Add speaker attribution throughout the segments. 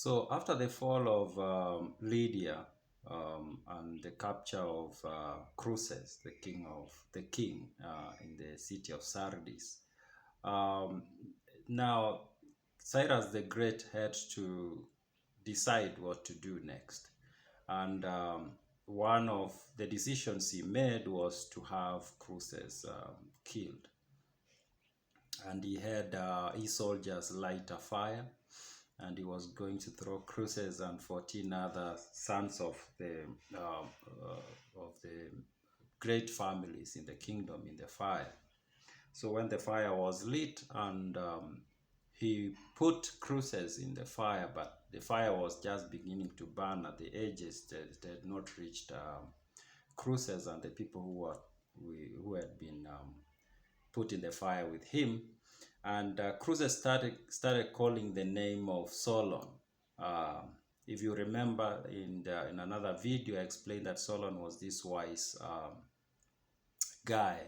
Speaker 1: So after the fall of Lydia and the capture of Croesus, the king in the city of Sardis, um, now Cyrus the Great had to decide what to do next, and one of the decisions he made was to have Croesus killed, and he had his soldiers light a fire, and he was going to throw Croesus and 14 other sons of the great families in the kingdom in the fire. So when the fire was lit, and he put Croesus in the fire, but the fire was just beginning to burn at the edges. It had not reached Croesus and the people who had been put in the fire with him. And Croesus started calling the name of Solon. Uh, if you remember, in another video, I explained that Solon was this wise guy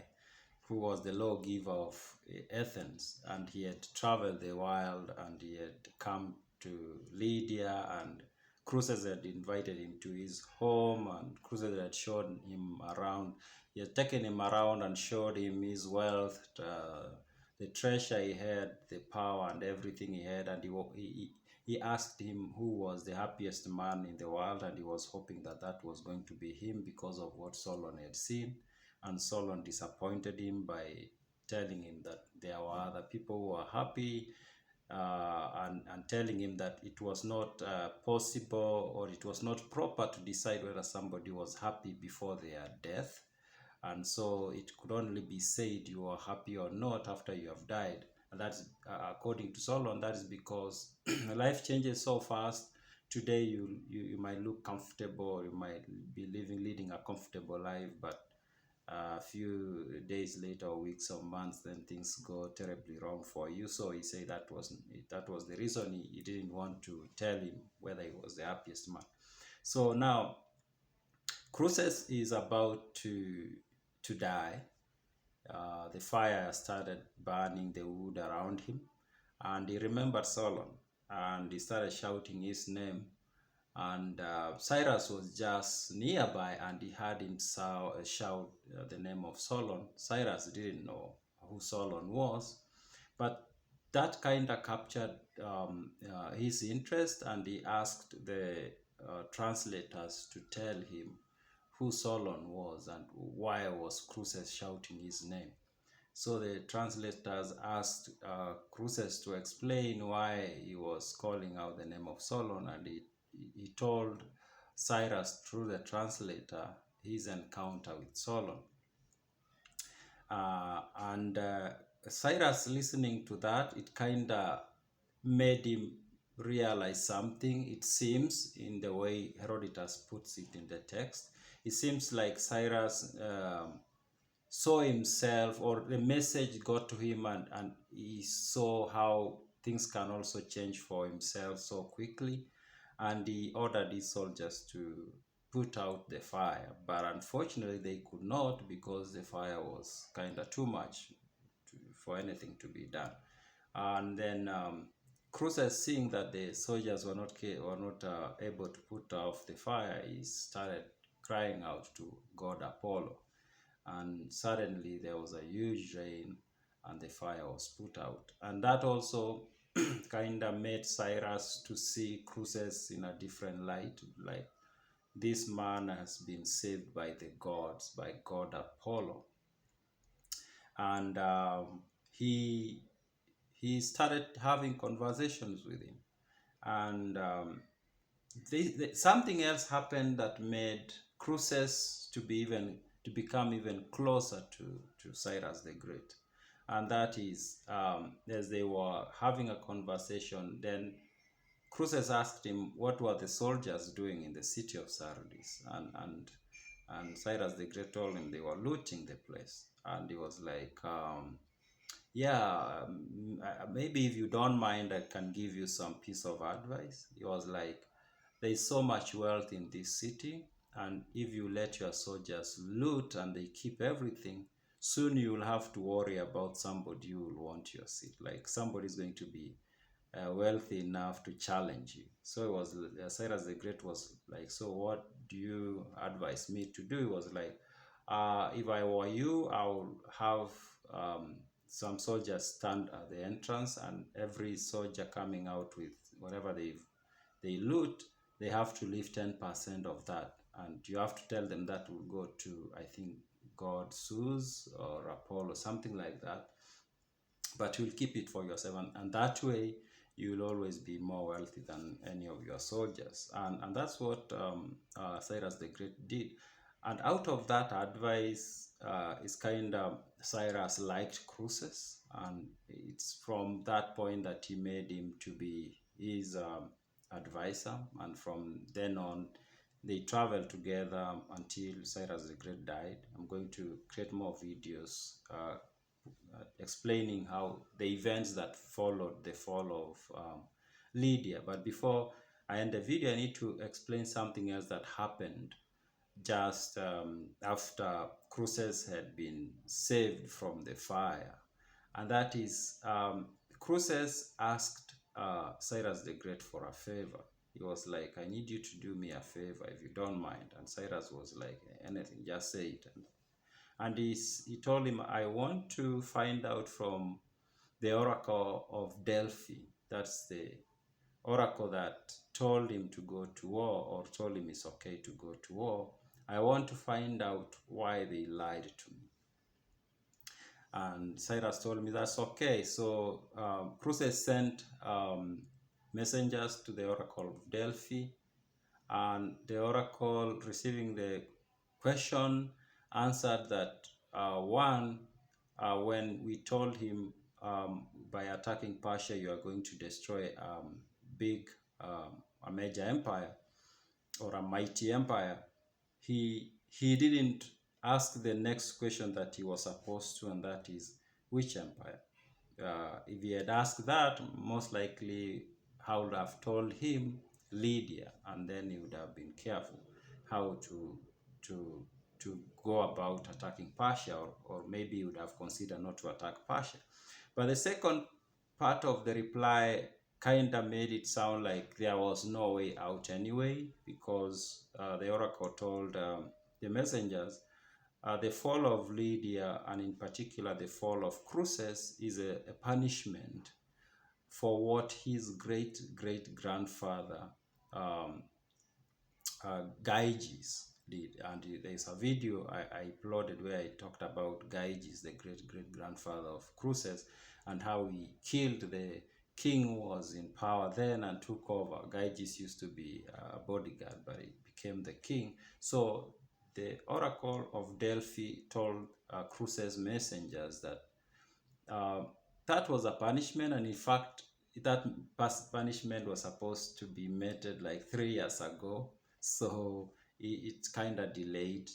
Speaker 1: who was the lawgiver of Athens, and he had traveled the world, and he had come to Lydia, and Croesus had invited him to his home, and Croesus had shown him around. He had taken him around and showed him his wealth, the treasure he had, the power and everything he had, and he asked him who was the happiest man in the world, and he was hoping that that was going to be him because of what Solon had seen. And Solon disappointed him by telling him that there were other people who were happy, and telling him that it was not possible, or it was not proper to decide whether somebody was happy before their death. And so it could only be said you are happy or not after you have died. And that's according to Solon, that is because life changes so fast. Today you might look comfortable, you might be leading a comfortable life, but a few days later, or weeks or months, then things go terribly wrong for you. So he said that was the reason he didn't want to tell him whether he was the happiest man. So now Croesus is about to die. The fire started burning the wood around him, and he remembered Solon, and he started shouting his name. And Cyrus was just nearby, and he heard him shout the name of Solon. Cyrus didn't know who Solon was, but that kind of captured his interest, and he asked the translators to tell him who Solon was and why was Croesus shouting his name. So the translators asked Croesus to explain why he was calling out the name of Solon, and he told Cyrus through the translator his encounter with Solon. And Cyrus, listening to that, it kind of made him realize something. It seems, in the way Herodotus puts it in the text, it seems like Cyrus saw himself, or the message got to him, and he saw how things can also change for himself so quickly, and he ordered his soldiers to put out the fire, but unfortunately they could not, because the fire was kind of too much for anything to be done. And then Croesus, seeing that the soldiers were not able to put off the fire, he started crying out to God Apollo, and suddenly there was a huge rain, and the fire was put out. And that also kind of made Cyrus to see Croesus in a different light, like this man has been saved by the gods, by God Apollo. And he started having conversations with him, and something else happened that made Croesus to become even closer to Cyrus the Great. And that is, as they were having a conversation, then Croesus asked him what were the soldiers doing in the city of Sardis, and Cyrus the Great told him they were looting the place. And he was like, yeah, maybe if you don't mind, I can give you some piece of advice. He was like, there is so much wealth in this city, and if you let your soldiers loot and they keep everything, soon you will have to worry about somebody who will want your seat. Like somebody is going to be wealthy enough to challenge you. So it was Cyrus the Great was like, so what do you advise me to do? It was like, if I were you, I would have some soldiers stand at the entrance, and every soldier coming out with whatever they loot, they have to leave 10% of that, and you have to tell them that will go to, I think, God Zeus or Apollo, something like that, but you'll keep it for yourself, and that way you'll always be more wealthy than any of your soldiers. And that's what Cyrus the Great did. And out of that advice is kind of, Cyrus liked Croesus, and it's from that point that he made him to be his advisor. And from then on, they traveled together until Cyrus the Great died. I'm going to create more videos explaining how the events that followed the fall of Lydia. But before I end the video, I need to explain something else that happened just after Croesus had been saved from the fire. And that is, Croesus asked Cyrus the Great for a favor. He was like, I need you to do me a favor if you don't mind. And Cyrus was like, anything, just say it. And he told him, I want to find out from the oracle of Delphi. That's the oracle that told him to go to war, or told him it's okay to go to war. I want to find out why they lied to me. And Cyrus told me that's okay. So Croesus sent messengers to the oracle of Delphi, and the oracle, receiving the question, answered that when we told him by attacking Persia you are going to destroy a major empire or a mighty empire, he didn't ask the next question that he was supposed to, and that is, which empire? If he had asked that, most likely I would have told him Lydia, and then he would have been careful how to go about attacking Persia, or maybe he would have considered not to attack Persia. But the second part of the reply kind of made it sound like there was no way out anyway, because the oracle told the messengers the fall of Lydia, and in particular the fall of Croesus, is a punishment for what his great-great-grandfather Gyges did. And there's a video I uploaded where I talked about Gyges, the great-great-grandfather of Croesus, and how he killed the king who was in power then and took over. Gyges used to be a bodyguard, but he became the king. So the oracle of Delphi told Croesus' messengers that that was a punishment, and in fact that punishment was supposed to be meted like 3 years ago, so it's kind of delayed.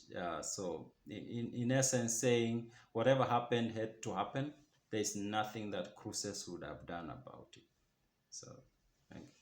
Speaker 1: So in essence, saying whatever happened had to happen. There's nothing that Croesus would have done about it. So thank you.